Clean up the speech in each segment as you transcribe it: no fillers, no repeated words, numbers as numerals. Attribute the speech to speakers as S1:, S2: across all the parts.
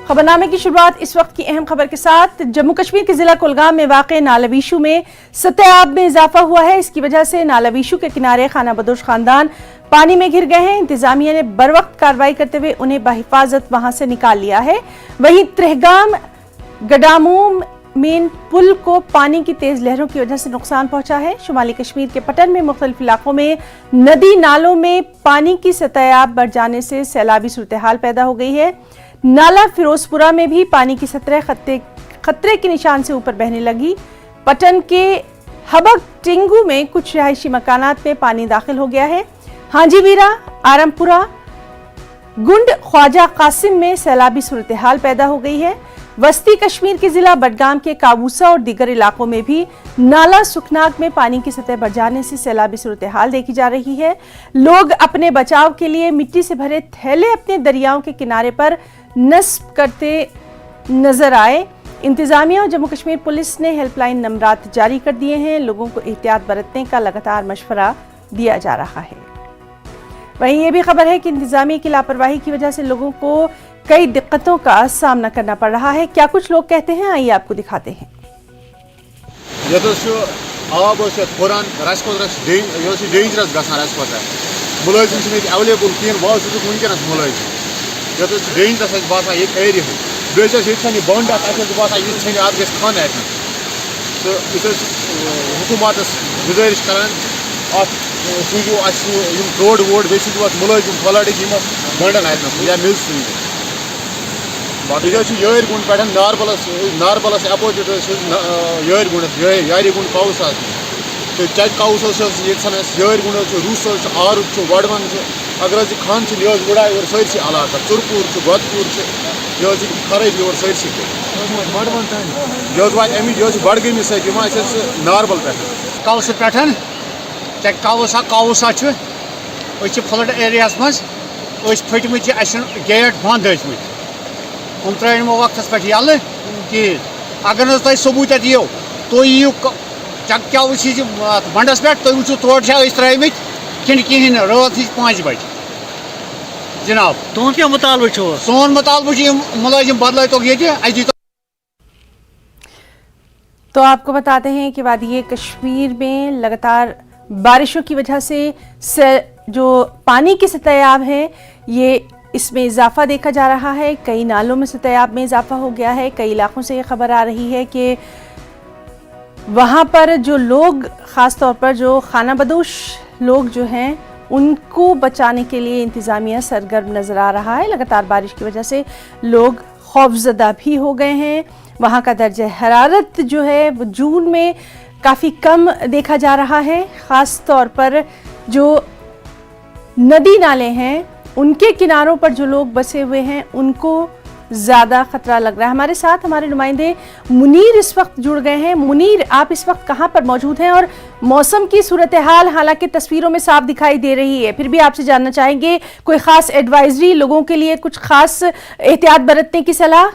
S1: खबरनामे की शुरुआत इस वक्त की अहम खबर के साथ। जम्मू कश्मीर के जिला कुलगाम में वाक़े नाला वीशु में सतह आब में इजाफा हुआ है। इसकी वजह से नाला वीशु के किनारे खाना बदोश खानदान पानी में घिर गए हैं। इंतजामिया ने बर वक्त कार्रवाई करते हुए उन्हें बहिफाजत वहां से निकाल लिया है। वहीं त्रेहगाम गडामूम मेन पुल को पानी की तेज लहरों की वजह से नुकसान पहुंचा है। शुमाली कश्मीर के पटन में मुख्तलिफ इलाकों में नदी नालों में पानी की सतह आब बढ़ जाने से सैलाबी सूरत हाल पैदा हो गई है। नाला फिरोजपुरा में भी पानी की सतह खतरे के निशान से ऊपर बहने लगी। पटन के हबक टिंगू में कुछ रिहायशी मकानात में पानी दाखिल हो गया है। हाजीवीरा, आरमपुरा, गुंड, ख्वाजा कासिम में सैलाबी सूरत हाल पैदा हो गई है। वस्ती कश्मीर के जिला बडगाम के काबूसा और दीगर इलाकों में भी नाला सुखनाक में पानी की सतह बढ़ जाने से सैलाबी सूरत हाल देखी जा रही है। लोग अपने बचाव के लिए मिट्टी से भरे थैले अपने दरियाओं के किनारे पर नस्ब करते नजर आए। इंतजामिया और जम्मू कश्मीर पुलिस ने हेल्पलाइन नंबरात जारी कर दिए हैं। लोगों को एहतियात बरतने का लगातार मशवरा दिया जा रहा है। वहीं ये भी खबर है कि इंतजामिया की लापरवाही की वजह से लोगों को कई दिक्कतों का सामना करना पड़ रहा है। क्या कुछ लोग कहते हैं, आइए आपको दिखाते हैं।
S2: गुजारिश करान रोड वोड मुलाजिम फलाटिक गंडन या मिल्स बाकी यार गुंड पे नारबलस अपोजिट यार गुंडस यारी गुंड काउस तो चक काउस यार गुंड रूस आर वडवन अगर खान यह गुड़ाई और सरसी इलाका चुरपुर बदपुर यह खराब योर सरसी यह वात अमिच बडगमी सत नारबल पे
S3: काउस पे चक काउसा फ्लड एरिया मज फटम गेट बंद हम त्रो वक्त पे यल कहें अगर तुम सबूत यो तुम यू चक क्या बंडस पे तुम वो तोड़ त्रिमित कहें रात 5 बजे जनाब तुम क्या मुतालबा सोन मुतालबा मुलाजिम बदल तो ये
S1: तो आपको बताते हैं कि वादी कश्मीर में लगातार बारिशों की वजह से जो पानी की सतह आब है ये इसमें इजाफा देखा जा रहा है। कई नालों में सतह आब में इजाफा हो गया है। कई इलाकों से ये खबर आ रही है कि वहाँ पर जो लोग, ख़ास तौर पर जो खाना बदोश लोग जो हैं, उनको बचाने के लिए इंतज़ामिया सरगर्म नज़र आ रहा है। लगातार बारिश की वजह से लोग खौफजदा भी हो गए हैं। वहाँ का दर्जा हरारत जो है वो जून में काफ़ी कम देखा जा रहा है। ख़ास तौर पर जो नदी नाले हैं उनके किनारों पर जो लोग बसे हुए हैं उनको ज़्यादा ख़तरा लग रहा है। हमारे साथ हमारे नुमाइंदे मुनीर इस वक्त जुड़ गए हैं। मुनीर, आप इस वक्त कहाँ पर मौजूद हैं और मौसम की सूरत हाल हालांकि तस्वीरों में साफ दिखाई दे रही है, फिर भी आपसे जानना चाहेंगे कोई ख़ास एडवाइजरी लोगों के लिए, कुछ ख़ास एहतियात बरतने की सलाह?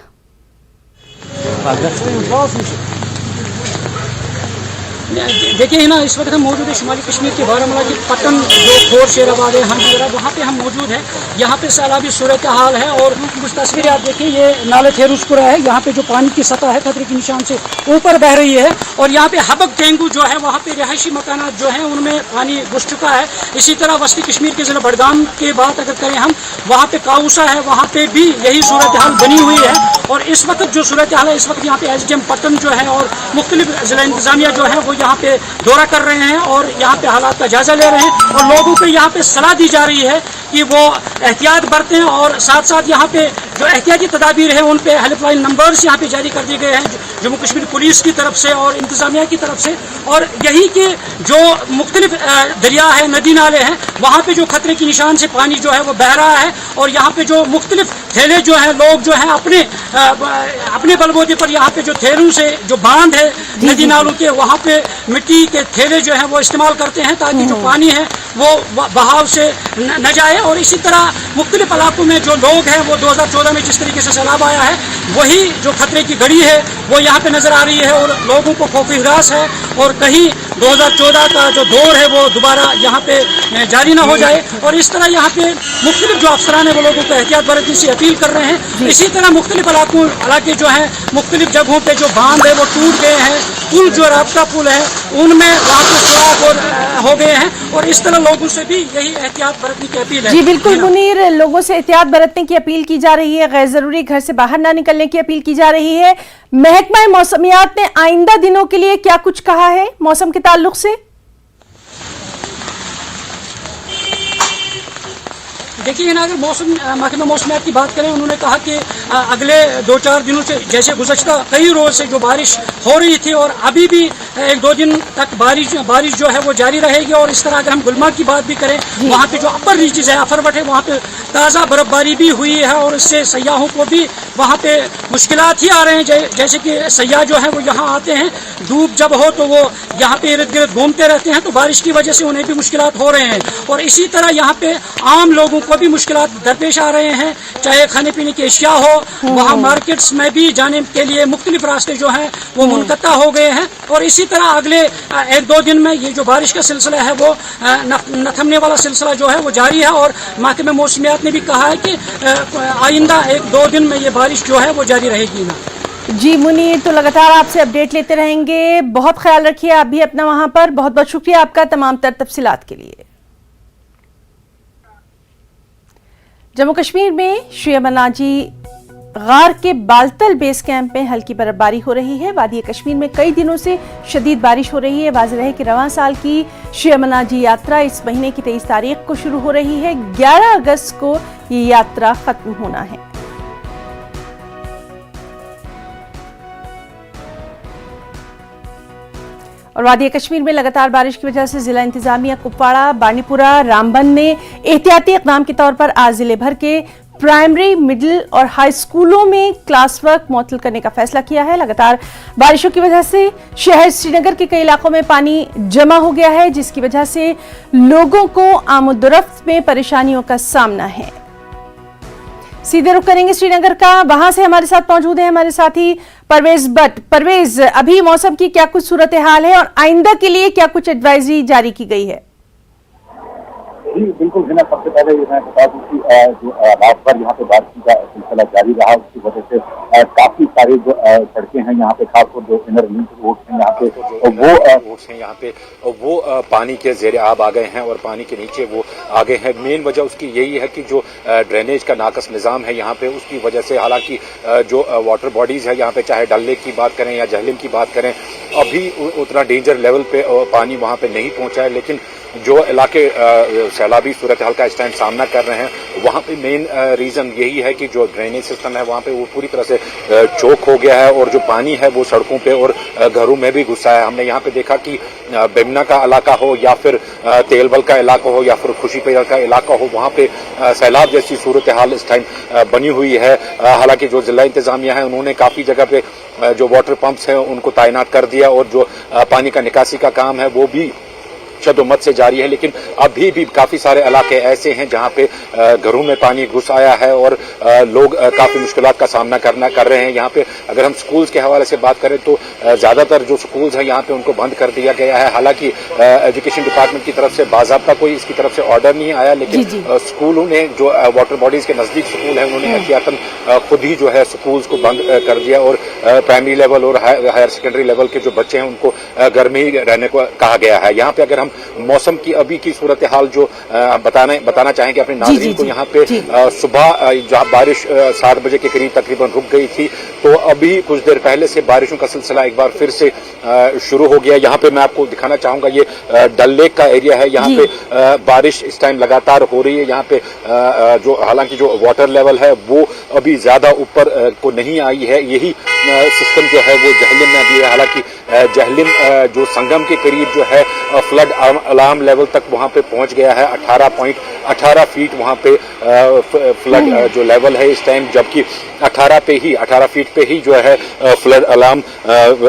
S3: देखिए ना, इस वक्त हम मौजूद है शुमाली कश्मीर के बारामूला के पटन जो खोर शेराबाद है हाजीरा, वहाँ पे हम मौजूद हैं। यहाँ पे सैलाबी सूरत हाल है और कुछ तस्वीरें आप देखिए, ये नाले फेरुजपुरा है। यहाँ पे जो पानी की सतह है खतरे के निशान से ऊपर बह रही है और यहाँ पे हबक टेंगू जो है वहाँ पे रिहायशी मकानात जो हैं उनमें पानी घुस चुका है। इसी तरह वस्ती कश्मीर के जिला बडगाम की बात अगर करें हम, वहाँ पे काउसा है, वहाँ पे भी यही सूरत हाल बनी हुई है। और इस वक्त जो सूरत हाल है, इस वक्त यहाँ पे SDM पटन जो है और मुख्तलिफ जिला इंतजामिया जो है वो यहाँ पे दौरा कर रहे हैं और यहाँ पे हालात का जायजा ले रहे हैं और लोगों को यहाँ पे सलाह दी जा रही है कि वो एहतियात बरतें और साथ साथ यहाँ पे जो एहतियाती तदाबीर है उन पे हेल्पलाइन नंबर्स यहाँ पे जारी कर दिए गए हैं जम्मू कश्मीर पुलिस की तरफ से और इंतजामिया की तरफ से। और यही कि जो मुख्तलिफ दरिया है, नदी नाले हैं, वहाँ पे जो खतरे के निशान से पानी जो है वो बह रहा है और यहाँ पे जो मुख्तलिफ थैले जो है लोग जो है अपने बलबूते पर यहाँ पे जो थैलों से जो बांध है नदी नालों के, वहाँ पे मिट्टी के थैले जो है वो इस्तेमाल करते हैं ताकि जो पानी है वो बहाव से न जाए। और इसी तरह मुख्तलिफ इलाकों में जो लोग हैं वो 2014 में जिस तरीके से सैलाब आया है वही जो खतरे की घड़ी है वो यहाँ पे नजर आ रही है और लोगों को खौफ हिरास है। और कहीं 2014 का जो दौर है वो दोबारा यहाँ पे जारी ना हो जाए। और इस तरह यहाँ पे मुख्तलिफ जो अफसरान है वो लोगों को एहतियात बरतने से अपील कर रहे हैं। इसी तरह मुख्तलिफ इलाके जो हैं मुख्तलिफ जगहों पे जो बांध है वो टूट गए हैं, पुल जो राब्ता पुल है उनमें वहाँ पे सुराख हो गए हैं, और इस तरह लोगों से भी यही एहतियात बरतने की अपील है।
S1: जी बिल्कुल मुनीर, लोगों से एहतियात बरतने की अपील की जा रही है, गैर जरूरी घर से बाहर ना निकलने की अपील की जा रही है। महकमा मौसमियात ने आइंदा दिनों के लिए क्या कुछ कहा है मौसम के ताल्लुक से?
S3: देखिए ना, अगर महकमा मौसमियात की बात करें, उन्होंने कहा कि अगले 2-4 दिनों से जैसे गुज़श्ता कई रोज से जो बारिश हो रही थी और अभी भी 1-2 दिन तक बारिश जो है वो जारी रहेगी। और इस तरह अगर हम गुलमर्ग की बात भी करें, वहाँ पे जो अपर रीचेज है, अफरवट है, वहाँ पे ताज़ा बर्फबारी भी हुई है और इससे सयाहों को भी वहाँ पे मुश्किलात ही आ रहे हैं। जैसे कि सयाह जो है वो यहाँ आते हैं, धूप जब हो तो वो यहाँ पे इर्द गिर्द घूमते रहते हैं, तो बारिश की वजह से उन्हें भी मुश्किलात हो रहे हैं। और इसी तरह यहाँ पे आम लोगों को भी मुश्किलात दरपेश आ रहे हैं, चाहे खाने पीने की अशिया हो, वहाँ मार्केट्स में भी जाने के लिए मुख्तलिफ रास्ते जो हैं वो मुनक़ता हो गए हैं। और इसी तरह अगले 1-2 दिन में ये जो बारिश का सिलसिला है वो न थमने वाला सिलसिला जो है वो जारी है। और महकमे मौसमियात ने भी कहा है कि आइंदा 1-2 दिन में ये बारिश जो है वो जारी रहेगी ना।
S1: जी मुनीर, तो लगातार आपसे अपडेट लेते रहेंगे। बहुत ख्याल रखिए आप भी अपना वहां पर। बहुत बहुत शुक्रिया आपका तमाम तर तफसीलात के लिए। जम्मू कश्मीर में श्री अमरनाथजी गार के बालतल बेस कैंप में हल्की बर्फबारी हो रही है। वादी कश्मीर में कई दिनों से शदीद बारिश हो रही है। वाज़ेह है कि रवां साल की श्री अमरनाथजी यात्रा इस महीने की 23 तारीख को शुरू हो रही है। 11 अगस्त को ये यात्रा खत्म होना है। और वादी कश्मीर में लगातार बारिश की वजह से जिला इंतजामिया कुपवाड़ा, बांडीपुरा, रामबन ने एहतियाती इक़दाम के तौर पर आज जिले भर के प्राइमरी, मिडिल और हाई स्कूलों में क्लास वर्क मुअत्तल करने का फैसला किया है। लगातार बारिशों की वजह से शहर श्रीनगर के कई इलाकों में पानी जमा हो गया है, जिसकी वजह से लोगों को आमदोरफ्त में परेशानियों का सामना है। सीधे रुख करेंगे श्रीनगर का, वहां से हमारे साथ मौजूद है हमारे साथी परवेज भट्ट। परवेज, अभी मौसम की क्या कुछ सूरत हाल है और आइंदा के लिए क्या कुछ एडवाइजरी जारी की गई है?
S4: जी बिल्कुल हिना, सबसे पहले मैं बता दूं कि जो रात भर यहाँ पे बारिश का सिलसिला जारी रहा, उसकी वजह से काफी सारे जो सड़कें हैं यहाँ पे, खासतौर जो इनर लिंक रोड हैं यहाँ पे,
S5: वो पानी के ज़ेरे आब आ गए हैं और पानी के नीचे वो आ गए हैं। मेन वजह उसकी यही है कि जो ड्रेनेज का नाकस निज़ाम है यहाँ पे, उसकी वजह से हालांकि जो वाटर बॉडीज़ है यहाँ पे, चाहे डल लेक की बात करें या जहलिम की बात करें, अभी उतना डेंजर लेवल पे पानी वहाँ पे नहीं पहुँचा है। लेकिन जो इलाके सैलाबी सूरत हाल का इस टाइम सामना कर रहे हैं, वहाँ पे मेन रीज़न यही है कि जो ड्रेनेज सिस्टम है वहाँ पे वो पूरी तरह से चोक हो गया है और जो पानी है वो सड़कों पे और घरों में भी घुसा है। हमने यहाँ पे देखा कि बेमना का इलाका हो या फिर तेलबल का इलाका हो या फिर खुशीपेर का इलाका हो, वहाँ पे सैलाब जैसी सूरत हाल इस टाइम बनी हुई है। हालांकि जो जिला इंतजामिया है उन्होंने काफ़ी जगह पे जो वाटर पंप्स हैं उनको तैनात कर दिया और जो पानी का निकासी का काम है वो भी शद्दोमत से जारी है। लेकिन अभी भी काफी सारे इलाके ऐसे हैं जहां पे घरों में पानी घुस आया है और लोग काफी मुश्किलात का सामना कर रहे हैं। यहाँ पे अगर हम स्कूल्स के हवाले से बात करें तो ज्यादातर जो स्कूल्स हैं यहाँ पे उनको बंद कर दिया गया है। हालांकि एजुकेशन डिपार्टमेंट की तरफ से बाज़ाब्ता कोई इसकी तरफ से ऑर्डर नहीं आया, लेकिन स्कूलों ने जो वाटर बॉडीज के नजदीक स्कूल है उन्होंने एहतियातन खुद ही जो है स्कूल्स को बंद कर दिया और प्राइमरी लेवल और हायर सेकेंडरी लेवल के जो बच्चे हैं उनको घर में ही रहने को कहा गया है। यहाँ पे अगर हम मौसम की अभी की सूरत हाल जो बताना चाहेंगे अपने नाज़रीन को, यहाँ पे सुबह जहाँ बारिश 7 बजे के करीब तकरीबन रुक गई थी, तो अभी कुछ देर पहले से बारिशों का सिलसिला एक बार फिर से शुरू हो गया। यहाँ पे मैं आपको दिखाना चाहूंगा, ये डल लेक का एरिया है, यहाँ पे बारिश इस टाइम लगातार हो रही है। यहाँ पे जो हालांकि जो वाटर लेवल है वो अभी ज्यादा ऊपर को नहीं आई है। यही सिस्टम जो है वो जहलिम में भी है। हालांकि जहलिम जो संगम के करीब जो है फ्लड अलार्म लेवल तक वहां पे पहुंच गया है। 18 फीट वहां पे फ्लड जो लेवल है इस टाइम, जबकि 18 फीट पे ही जो है फ्लड अलार्म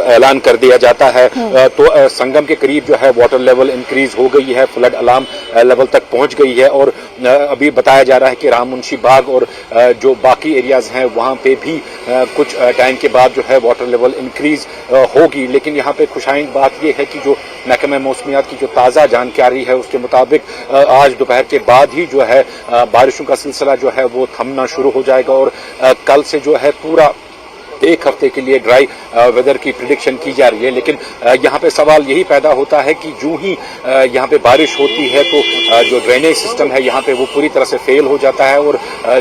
S5: ऐलान कर दिया जाता है। तो संगम के करीब जो है वाटर लेवल इंक्रीज हो गई है, फ्लड अलार्म लेवल तक पहुंच गई है और अभी बताया जा रहा है कि राम मुंशी बाग और जो बाकी एरियाज हैं वहां पे भी कुछ टाइम के बाद जो है वाटर लेवल इंक्रीज होगी। लेकिन यहाँ पे खुशाइंद बात यह है कि जो महकमा मौसमियात की जो ताज़ा जानकारी है उसके मुताबिक आज दोपहर के बाद ही जो है बारिशों का सिलसिला जो है वो थमना शुरू हो जाएगा और कल से जो है पूरा एक हफ्ते के लिए ड्राई वेदर की प्रिडिक्शन की जा रही है। लेकिन यहाँ पे सवाल यही पैदा होता है कि जो ही यहाँ पे बारिश होती है तो जो ड्रेनेज सिस्टम है यहाँ पे वो पूरी तरह से फेल हो जाता है और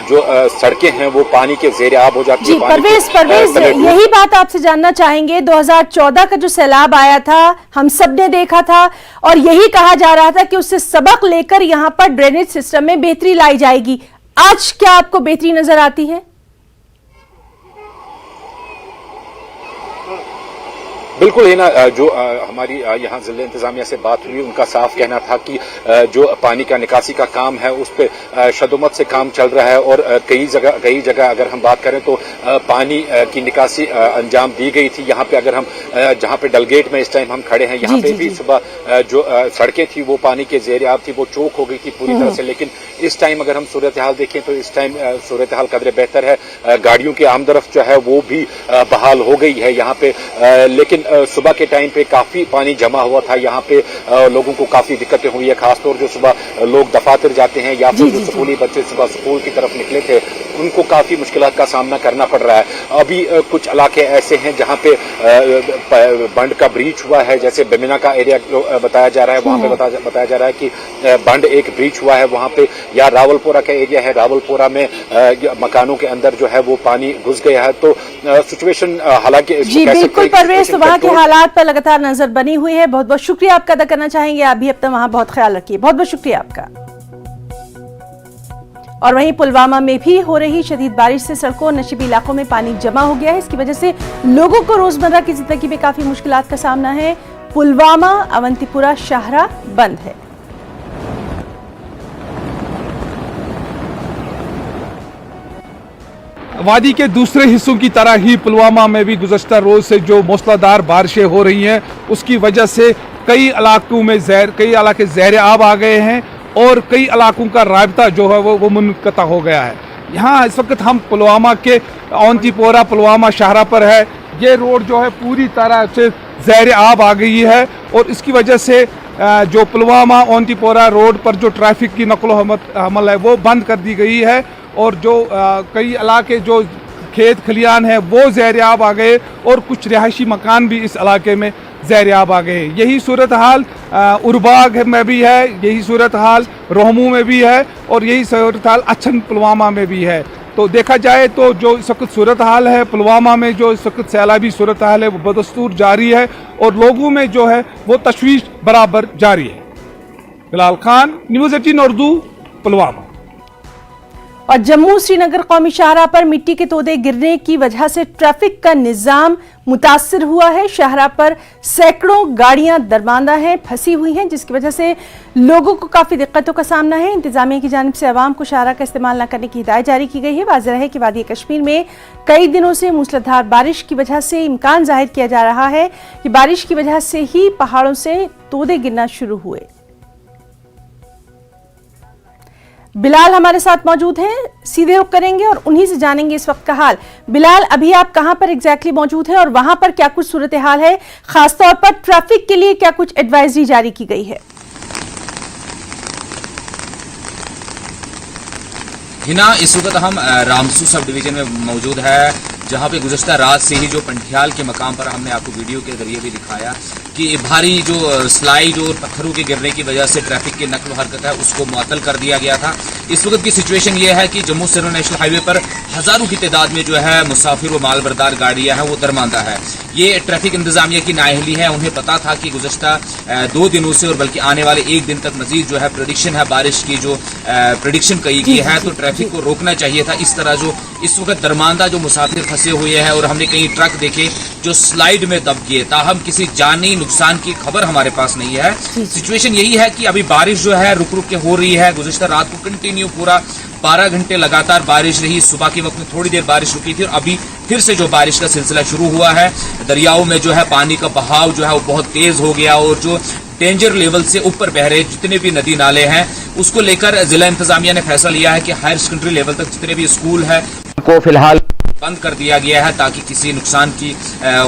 S5: जो सड़कें हैं वो पानी के ज़ेरे आब हो जाती है।
S1: परवेज यही बात आपसे जानना चाहेंगे। 2014 का जो सैलाब आया था हम सब ने देखा था और यही कहा जा रहा था कि उससे सबक लेकर यहाँ पर ड्रेनेज सिस्टम में बेहतरी लाई जाएगी। आज क्या आपको बेहतरी नजर आती है?
S5: बिल्कुल है ना, जो हमारी यहाँ जिला इंतजामिया से बात हुई उनका साफ कहना था कि जो पानी का निकासी का काम है उस पर शदुमत से काम चल रहा है और कई जगह अगर हम बात करें तो पानी की निकासी अंजाम दी गई थी। यहाँ पे अगर हम जहाँ पे डलगेट में इस टाइम हम खड़े हैं यहाँ पे भी सुबह जो सड़कें थी वो पानी के ज़ेरे आब थी, वो चौक हो गई थी पूरी तरह से। लेकिन इस टाइम अगर हम सूरत हाल देखें तो इस टाइम सूरत हाल कदरे बेहतर है, गाड़ियों की आमदरफ जो है वो भी बहाल हो गई है यहाँ पे। लेकिन सुबह के टाइम पे काफी पानी जमा हुआ था यहाँ पे, लोगों को काफी दिक्कतें हुई है, खासतौर जो सुबह लोग दफातर जाते हैं या फिर जो स्कूली बच्चे सुबह स्कूल की तरफ निकले थे उनको काफी मुश्किलात का सामना करना पड़ रहा है। अभी कुछ इलाके ऐसे हैं जहाँ पे बंड का ब्रीच हुआ है, जैसे बेमिना का एरिया बताया जा रहा है, वहां पे बताया जा रहा है कि बंड एक ब्रीच हुआ है वहां पे, या रावलपुरा का एरिया है, रावलपुरा में मकानों के अंदर जो है वो पानी घुस गया है। तो सिचुएशन हालांकि
S1: बिल्कुल परवेज, तो वहाँ के हालात पर लगातार नजर बनी हुई है। बहुत बहुत शुक्रिया आपका अदा करना चाहेंगे। आप भी अपना वहां बहुत ख्याल रखिए। बहुत बहुत शुक्रिया आपका। और वहीं पुलवामा में भी हो रही शदीद बारिश से सड़कों और नशीबी इलाकों में पानी जमा हो गया है। इसकी वजह से लोगों को रोजमर्रा की जिंदगी में काफी मुश्किलात का सामना है। पुलवामा, अवंतीपुरा शाहरा बंद है।
S6: वादी के दूसरे हिस्सों की तरह ही पुलवामा में भी गुज़श्ता रोज़ से जो मूसलाधार बारिशें हो रही हैं उसकी वजह से कई इलाकों में कई इलाके ज़ेर आब आ गए हैं और कई इलाकों का राबता जो है वो मुनक़ता हो गया है। यहाँ इस वक्त हम पुलवामा के अवंतीपोरा पुलवामा शाहरा पर है। ये रोड जो है पूरी तरह से ज़ेर आब आ गई है और इसकी वजह से जो पुलवामा अवंतीपोरा रोड पर जो ट्रैफिक की नकलो हमल है वो बंद कर दी गई है और जो कई इलाके जो खेत खलियान है वो ज़ेर आब आ गए और कुछ रिहायशी मकान भी इस इलाके में ज़ेर आब आ गए। यही सूरत हाल उरबाग में भी है, यही सूरत हाल रोहमू में भी है और यही सूरत हाल अच्छन पुलवामा में भी है। तो देखा जाए तो जो इस वक्त सूरत हाल है पुलवामा में, जो इस वक्त सैलाबी सूरत हाल है वो बदस्तूर जारी है और लोगों में जो है वो तशवीश बराबर जारी है। बिलाल खान, न्यूज़ 18 उर्दू, पुलवामा।
S1: और जम्मू श्रीनगर कौमी शाहरा पर मिट्टी के तोदे गिरने की वजह से ट्रैफिक का निजाम मुतासिर हुआ है। शाहरा पर सैकड़ों गाड़ियां दरमांदा हैं, फंसी हुई हैं, जिसकी वजह से लोगों को काफी दिक्कतों का सामना है। इंतजामिया की जानिब से अवाम को शाहरा का इस्तेमाल न करने की हिदायत जारी की गई है। वाज़ेह है कि वादी कश्मीर में कई दिनों से मूसलाधार बारिश की वजह से इम्कान जाहिर किया जा रहा है कि बारिश की वजह से ही पहाड़ों से तोदे गिरना शुरू हुए। बिलाल हमारे साथ मौजूद हैं, सीधे रुख करेंगे और उन्हीं से जानेंगे इस वक्त का हाल। बिलाल, अभी आप कहां पर एग्जैक्टली मौजूद हैं और वहां पर क्या कुछ सूरत हाल है? खासतौर पर ट्रैफिक के लिए क्या कुछ एडवाइजरी जारी की गई है?
S7: हिना, इस वक्त हम रामसू सब डिवीजन में मौजूद है, जहां पे गुज़श्ता रात से ही जो पंठियाल के मकाम पर हमने आपको वीडियो के जरिए भी दिखाया कि भारी जो स्लाइड और पत्थरों के गिरने की वजह से ट्रैफिक की नकल हरकत है उसको मुअत्तल कर दिया गया था। इस वक्त की सिचुएशन ये है कि जम्मू श्रीनगर नेशनल हाईवे पर हज़ारों की तादाद में जो है मुसाफिर व मालबरदार गाड़ियां हैं वो दरमांदा है। ये ट्रैफिक इंतजामिया की नाअहली है। उन्हें पता था कि गुज़श्ता 2 दिनों से और बल्कि आने वाले 1 दिन तक मजीद जो है प्रेडिक्शन है, बारिश की जो प्रेडिक्शन कही गई है, तो ट्रैफिक को रोकना चाहिए था। इस तरह जो इस वक्त दरमांदा जो मुसाफिर फंसे हुए हैं और हमने कई ट्रक देखे जो स्लाइड में दब गए, ताहम किसी जानी नुकसान की खबर हमारे पास नहीं है। सिचुएशन यही है कि अभी बारिश जो है रुक रुक के हो रही है। गुज़श्ता रात को कंटिन्यू पूरा 12 घंटे लगातार बारिश रही। सुबह के वक्त में थोड़ी देर बारिश रुकी थी और अभी फिर से जो बारिश का सिलसिला शुरू हुआ है। दरियाओं में जो है पानी का बहाव जो है वो बहुत तेज हो गया और जो डेंजर लेवल से ऊपर बह रहे जितने भी नदी नाले हैं, उसको लेकर जिला इंतजामिया ने फैसला लिया है कि हायर सेकेंडरी लेवल तक जितने भी स्कूल है उनको फिलहाल बंद कर दिया गया है ताकि किसी नुकसान की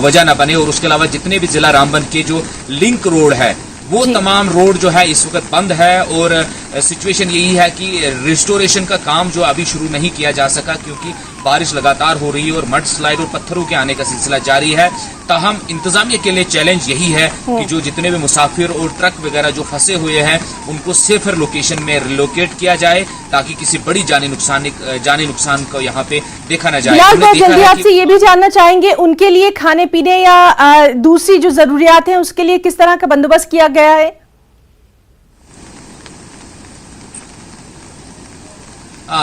S7: वजह न बने। और उसके अलावा जितने भी जिला रामबन के जो लिंक रोड है वो तमाम रोड जो है इस वक्त बंद है। और सिचुएशन यही है कि रिस्टोरेशन का काम जो अभी शुरू नहीं किया जा सका क्योंकि बारिश लगातार हो रही है और मड स्लाइड और पत्थरों के आने का सिलसिला जारी है। ताहम इंतजामिया के लिए चैलेंज यही है कि जो जितने भी मुसाफिर और ट्रक वगैरह जो फंसे हुए हैं उनको सेफर लोकेशन में रिलोकेट किया जाए ताकि किसी बड़ी जानी नुकसान को यहाँ पे देखा न जाए।
S1: बहुत जल्दी आपसे ये भी जानना चाहेंगे उनके लिए खाने पीने या दूसरी जो जरूरियात है उसके लिए किस तरह का बंदोबस्त किया गया है?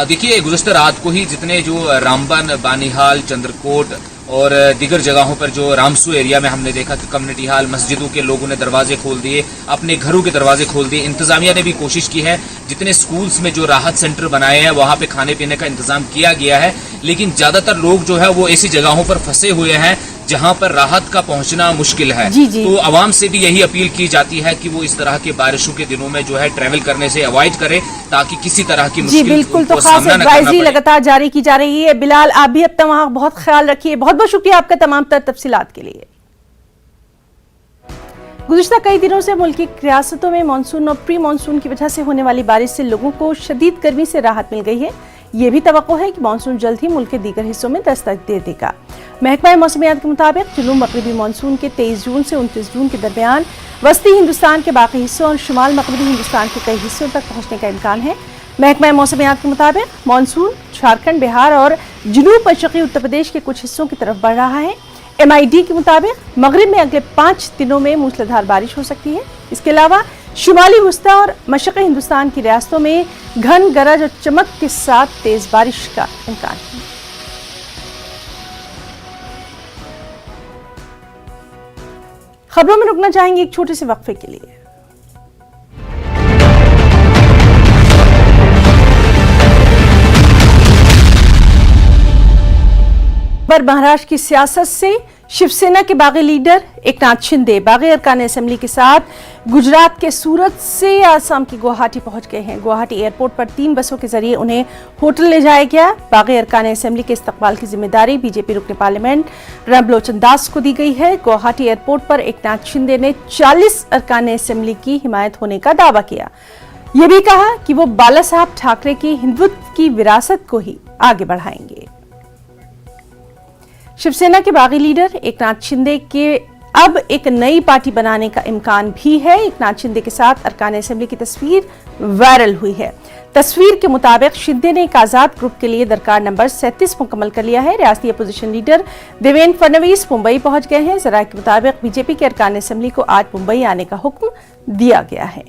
S7: देखिए, गुज़श्ता रात को ही जितने जो रामबन, बानीहाल, चंद्रकोट और दीगर जगहों पर जो रामसू एरिया में हमने देखा कि कम्युनिटी हॉल, मस्जिदों के लोगों ने दरवाजे खोल दिए, अपने घरों के दरवाजे खोल दिए। इंतजामिया ने भी कोशिश की है, जितने स्कूल्स में जो राहत सेंटर बनाए हैं वहां पे खाने पीने का इंतजाम किया गया है, लेकिन ज्यादातर लोग जो है वो ऐसी जगहों पर फंसे हुए हैं जहां पर राहत का पहुंचना मुश्किल है। तो आवाम से भी यही अपील की जाती है कि वो इस तरह के बारिशों के दिनों में जो है ट्रैवल करने से अवॉइड करे ताकि किसी तरह की मुश्किल
S1: बिल्कुल, तो खास एडवाइजरी लगातार जारी की जा रही है। बिलाल, आप भी अपना वहां बहुत ख्याल रखिए। बहुत बहुत शुक्रिया आपका तमाम तफसीलात के लिए। गुज़िश्ता कई दिनों से मुल्क की रियासतों में मानसून और प्री मानसून की वजह से होने वाली बारिश से लोगों को शदीद गर्मी से राहत मिल गई है। ये भी तवक्को है कि मानसून जल्द ही मुल्क के दीगर हिस्सों में दस्तक दे देगा। महकमा मौसमियात के मुताबिक जुनूब मगरबी मानसून के 23 जून से 29 जून के दरमियान वस्ती हिंदुस्तान के बाकी हिस्सों और शुमाल मगरबी हिंदुस्तान के कई हिस्सों तक पहुंचने का इम्कान है। महकमा मौसमियात के मुताबिक मानसून झारखंड, बिहार और जनूब मशरक़ी उत्तर प्रदेश के कुछ हिस्सों की तरफ बढ़ रहा है। MID के मुताबिक मगरिब में अगले 5 दिनों में मूसलाधार बारिश हो सकती है। इसके अलावा शुमाली वस्ता और मशरक़ी हिंदुस्तान की रियासतों में घन गरज और चमक के साथ तेज बारिश का इम्कान है। खबरों में रुकना चाहेंगे एक छोटे से वक्फे के लिए। पर महाराष्ट्र की सियासत से शिवसेना के बागी लीडर एकनाथ शिंदे बागी अरकान असेंबली के साथ गुजरात के सूरत से आसाम की गुवाहाटी पहुंच गए हैं। गुवाहाटी एयरपोर्ट पर 3 बसों के जरिए उन्हें होटल ले जाया गया। बागी अरकान असेंबली के इस्तकबाल की जिम्मेदारी बीजेपी रुकन पार्लियामेंट रामलोचन दास को दी गई है। गुवाहाटी एयरपोर्ट पर एकनाथ शिंदे ने 40 अरकान असेंबली की हिमायत होने का दावा किया। ये भी कहा कि वो बाला साहब ठाकरे की हिंदुत्व की विरासत को ही आगे बढ़ाएंगे। शिवसेना के बागी लीडर एकनाथ शिंदे के अब एक नई पार्टी बनाने का इम्कान भी है। एकनाथ शिंदे के साथ अरकान असेंबली की तस्वीर वायरल हुई है। तस्वीर के मुताबिक शिंदे ने एक आजाद ग्रुप के लिए दरकार नंबर 37 मुकम्मल कर लिया है। रियासती अपोजिशन लीडर देवेंद्र फडणवीस मुंबई पहुंच गए हैं। जराये के मुताबिक बीजेपी के अरकान असेंबली को आज मुंबई आने का हुक्म दिया गया है।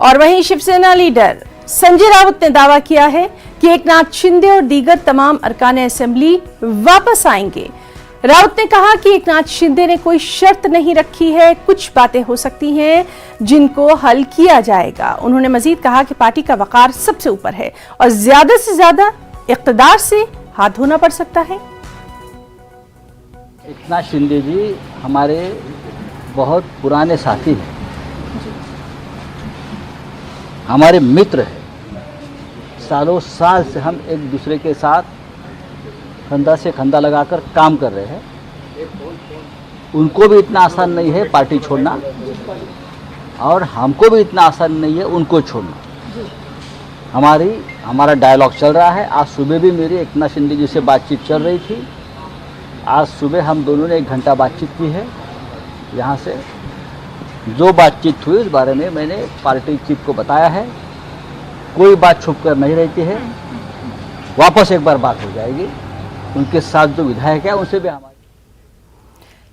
S1: और वहीं शिवसेना लीडर संजय राउत ने दावा किया है कि एकनाथ शिंदे और दीगर तमाम अरकान असेंबली वापस आएंगे। राउत ने कहा कि एकनाथ शिंदे ने कोई शर्त नहीं रखी है, कुछ बातें हो सकती हैं जिनको हल किया जाएगा। उन्होंने मजीद कहा कि पार्टी का वकार सबसे ऊपर है और ज्यादा से ज्यादा इख्तिदार से हाथ धोना पड़ सकता है।
S8: एकनाथ शिंदे जी हमारे बहुत पुराने साथी हैं, हमारे मित्र हैं। सालों साल से हम एक दूसरे के साथ कंधा से कंधा लगाकर काम कर रहे हैं। उनको भी इतना आसान नहीं है पार्टी छोड़ना और हमको भी इतना आसान नहीं है उनको छोड़ना। हमारा डायलॉग चल रहा है। आज सुबह भी मेरी एकनाथ शिंदे जी से बातचीत चल रही थी। आज सुबह हम दोनों ने 1 घंटा बातचीत की है। यहाँ से जो बातचीत हुई उस बारे में मैंने पार्टी चीफ को बताया है। कोई बात छुप कर नहीं रहती है, वापस एक बार बात हो जाएगी। उनके साथ जो विधायक है उनसे भी हमारी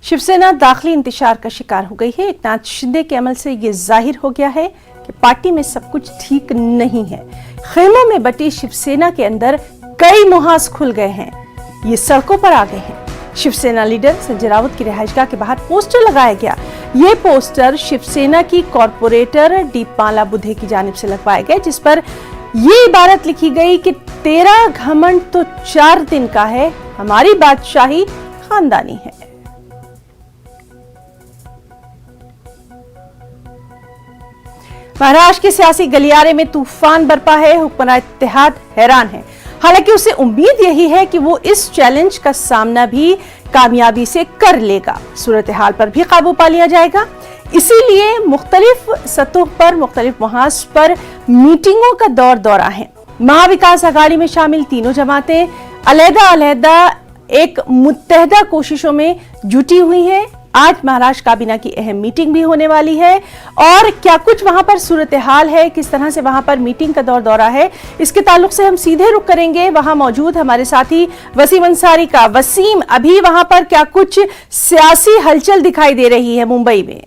S1: शिवसेना दाखिली इंतशार का शिकार हो गई है। एकनाथ शिंदे के अमल से ये जाहिर हो गया है कि पार्टी में सब कुछ ठीक नहीं है। खेमों में बटी शिवसेना के अंदर कई मुहाज खुल गए हैं, ये सड़कों पर आ गए हैं। शिवसेना लीडर संजय राउत की रिहाइशगाह के बाहर पोस्टर लगाया गया। ये पोस्टर शिवसेना की कॉर्पोरेटर दीपाला बुद्धे की जानिब से लगवाए गए, जिस पर ये इबारत लिखी गई कि तेरा घमंड तो 4 दिन का है, हमारी बादशाही खानदानी है। महाराष्ट्र के सियासी गलियारे में तूफान बरपा है। हुक्मरान इत्तेहाद हैरान है। हालांकि उसे उम्मीद यही है कि वो इस चैलेंज का सामना भी कामयाबी से कर लेगा। सूरत हाल पर भी काबू पा लिया जाएगा। इसीलिए मुख्तलिफ सतहों पर, मुख्तलिफ महाज पर मीटिंगों का दौरा है। महाविकास आघाड़ी में शामिल तीनों जमातें अलहदा एक मुत्तहदा कोशिशों में जुटी हुई हैं। आज महाराष्ट्र काबीना की अहम मीटिंग भी होने वाली है और क्या कुछ वहां पर सूरत हाल है, किस तरह से वहां पर मीटिंग का दौरा है, इसके ताल्लुक से हम सीधे रुख करेंगे वहां मौजूद हमारे साथी वसीम अंसारी का। वसीम, अभी वहां पर क्या कुछ सियासी हलचल दिखाई दे रही है मुंबई में?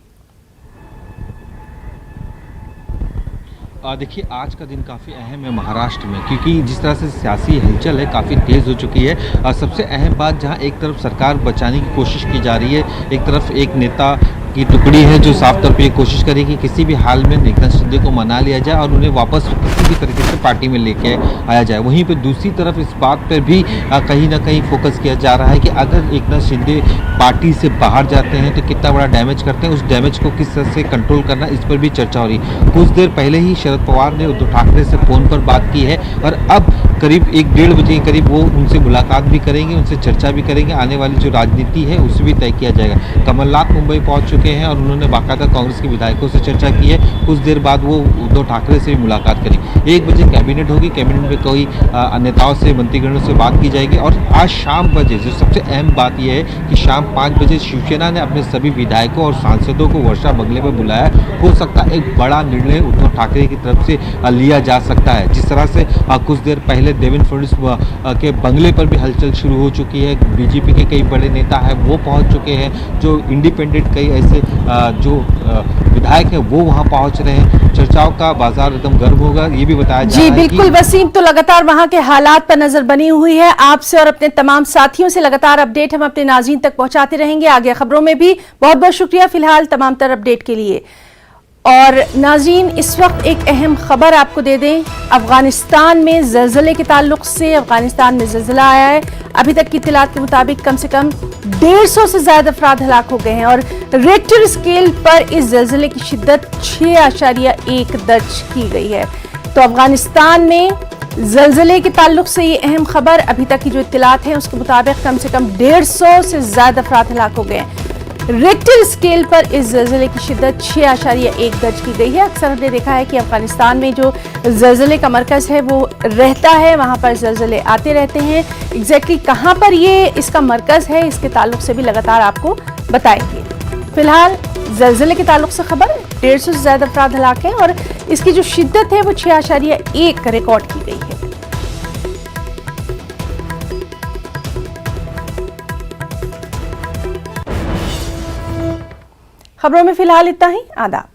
S9: देखिए, आज का दिन काफ़ी अहम है महाराष्ट्र में, क्योंकि जिस तरह से सियासी हलचल है काफ़ी तेज़ हो चुकी है। सबसे अहम बात, जहां एक तरफ सरकार बचाने की कोशिश की जा रही है, एक तरफ एक नेता की टुकड़ी है जो साफ तौर पे ये कोशिश करेगी किसी भी हाल में एकनाथ शिंदे को मना लिया जाए और उन्हें वापस किसी भी तरीके से पार्टी में लेके आया जाए। वहीं पे दूसरी तरफ इस बात पर भी कहीं ना कहीं फोकस किया जा रहा है कि अगर एकनाथ शिंदे पार्टी से बाहर जाते हैं तो कितना बड़ा डैमेज करते हैं, उस डैमेज को किस तरह से कंट्रोल करना, इस पर भी चर्चा हो रही है। कुछ देर पहले ही शरद पवार ने उद्धव ठाकरे से फ़ोन पर बात की है और अब करीब 1-1.5 बजे के करीब वो उनसे मुलाकात भी करेंगे, उनसे चर्चा भी करेंगे। आने वाली जो राजनीति है उसे भी तय किया जाएगा। कमलनाथ मुंबई पहुंच चुके हैं और उन्होंने बाकायदा कांग्रेस के विधायकों से चर्चा की है। कुछ देर बाद वो उद्धव ठाकरे से भी मुलाकात करेंगे। 1 बजे कैबिनेट होगी, कैबिनेट में कोई नेताओं से, मंत्रीगणों से बात की जाएगी और आज शाम बजे जो सबसे अहम बात यह है कि शाम 5 बजे शिवसेना ने अपने सभी विधायकों और सांसदों को वर्षा बंगले पर बुलाया। हो सकता है एक बड़ा निर्णय उद्धव ठाकरे की तरफ से लिया जा सकता है। जिस तरह से कुछ देर पहले देवेंद्र फडणवीस के बंगले पर भी हलचल शुरू हो चुकी है। बीजेपी के कई बड़े नेता हैं वो पहुंच चुके हैं, जो इंडिपेंडेंट कई ऐसे जो विधायक हैं वो वहां पहुंच रहे हैं। चर्चाओं का बाजार एकदम गर्म होगा, ये भी बताया जा रहा है।
S1: जी बिल्कुल वसीम, तो लगातार वहां के हालात पर नजर बनी हुई है। आपसे और अपने तमाम साथियों से लगातार अपडेट हम अपने नाज़रीन तक पहुंचाते रहेंगे। आगे खबरों में भी बहुत बहुत शुक्रिया फिलहाल तमाम तर अपडेट के लिए। और नाज़रीन, इस वक्त एक अहम खबर आपको दे दें, अफगानिस्तान में ज़लज़ले के ताल्लुक से। अफगानिस्तान में ज़लज़ला आया है। अभी तक की इत्तलात के मुताबिक कम से कम 150 से ज़्यादा अफराद हलाक हो गए हैं और रेक्टर स्केल पर इस ज़लज़ले की शिद्दत 6.1 दर्ज की गई है। तो अफगानिस्तान में ज़लज़ले के ताल्लुक से ये अहम खबर। अभी तक की जो इत्तलात हैं उसके मुताबिक कम से कम 150 से ज़्यादा अफराद हलाक हो गए हैं। रेक्टर स्केल पर इस ज़लज़ले की शिद्दत 6.1 दर्ज की गई है। अक्सर हमने देखा है कि अफगानिस्तान में जो ज़लज़ले का मरकज़ है वो रहता है, वहाँ पर ज़लज़ले आते रहते हैं। एग्जैक्टली कहाँ पर ये इसका मरकज़ है, इसके ताल्लुक से भी लगातार आपको बताएंगे। फिलहाल ज़लज़ले के ताल्लुक से खबर, 150 से ज़्यादा अफराद हलाक हैं और इसकी जो शिद्दत है वो 6.1 रिकॉर्ड की गई है। खबरों में फिलहाल इतना ही। आदाब।